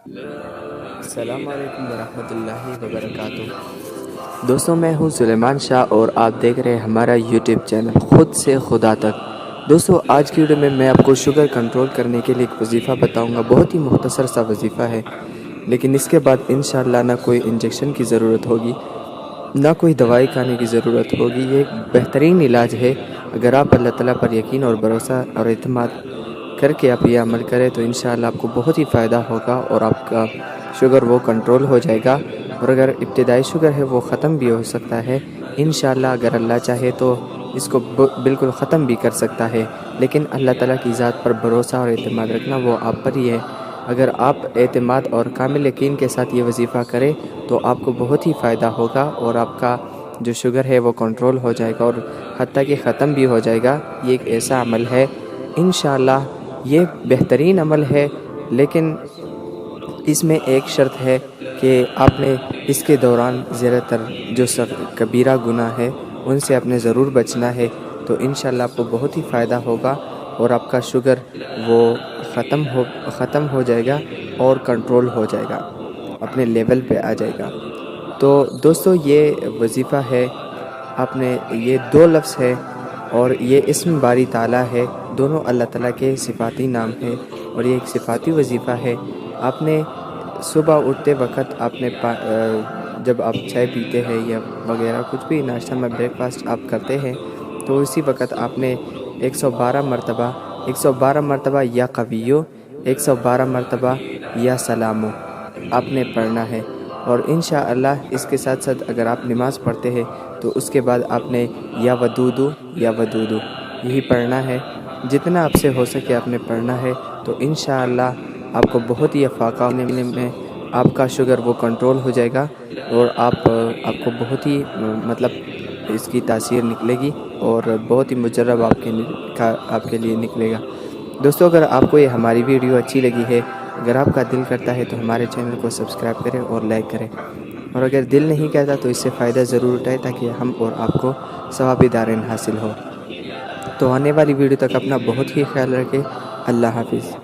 السلام علیکم ورحمۃ اللہ وبرکاتہ۔ دوستوں، میں ہوں سلیمان شاہ اور آپ دیکھ رہے ہیں ہمارا یوٹیوب چینل خود سے خدا تک۔ دوستوں، آج کی ویڈیو میں آپ کو شوگر کنٹرول کرنے کے لیے ایک وظیفہ بتاؤں گا۔ بہت ہی مختصر سا وظیفہ ہے، لیکن اس کے بعد انشاءاللہ نہ کوئی انجیکشن کی ضرورت ہوگی، نہ کوئی دوائی کھانے کی ضرورت ہوگی۔ یہ ایک بہترین علاج ہے۔ اگر آپ اللہ تعالیٰ پر یقین اور بھروسہ اور اعتماد کر کے آپ یہ عمل کریں تو انشاءاللہ آپ کو بہت ہی فائدہ ہوگا اور آپ کا شوگر وہ کنٹرول ہو جائے گا، اور اگر ابتدائی شوگر ہے وہ ختم بھی ہو سکتا ہے انشاءاللہ۔ اگر اللہ چاہے تو اس کو بالکل ختم بھی کر سکتا ہے، لیکن اللہ تعالیٰ کی ذات پر بھروسہ اور اعتماد رکھنا وہ آپ پر ہی ہے۔ اگر آپ اعتماد اور کامل یقین کے ساتھ یہ وظیفہ کریں تو آپ کو بہت ہی فائدہ ہوگا، اور آپ کا جو شوگر ہے وہ کنٹرول ہو جائے گا اور حتیٰ کہ ختم بھی ہو جائے گا۔ یہ ایک ایسا عمل ہے انشاءاللہ، یہ بہترین عمل ہے، لیکن اس میں ایک شرط ہے کہ آپ نے اس کے دوران زیادہ تر جو کبیرہ گناہ ہے ان سے آپ نے ضرور بچنا ہے، تو انشاءاللہ آپ کو بہت ہی فائدہ ہوگا اور آپ کا شوگر وہ ختم ہو جائے گا اور کنٹرول ہو جائے گا، اپنے لیول پہ آ جائے گا۔ تو دوستو، یہ وظیفہ ہے، آپ نے یہ 2 لفظ ہے اور یہ اسم باری تعالیٰ ہے، دونوں اللہ تعالیٰ کے صفاتی نام ہے، اور یہ ایک صفاتی وظیفہ ہے۔ آپ نے صبح اٹھتے وقت آپ نے جب آپ چائے پیتے ہیں یا وغیرہ کچھ بھی ناشتہ میں بریک فاسٹ آپ کرتے ہیں تو اسی وقت آپ نے 112 مرتبہ یا قویو، 112 مرتبہ یا سلامو آپ نے پڑھنا ہے، اور انشاءاللہ اس کے ساتھ ساتھ اگر آپ نماز پڑھتے ہیں تو اس کے بعد آپ نے یا ودودو یہی پڑھنا ہے۔ جتنا آپ سے ہو سکے آپ نے پڑھنا ہے، تو انشاءاللہ آپ کو بہت ہی افاقہ ہونے میں آپ کا شوگر وہ کنٹرول ہو جائے گا، اور آپ کو بہت ہی مطلب اس کی تاثیر نکلے گی اور بہت ہی مجرب آپ کے لیے نکلے گا۔ دوستو، اگر آپ کو یہ ہماری ویڈیو اچھی لگی ہے، اگر آپ کا دل کرتا ہے تو ہمارے چینل کو سبسکرائب کریں اور لائک کریں، اور اگر دل نہیں کرتا تو اس سے فائدہ ضرور اٹھائیں تاکہ ہم اور آپ کو ثوابی دارین حاصل ہو۔ تو آنے والی ویڈیو تک اپنا بہت ہی خیال رکھیں۔ اللہ حافظ۔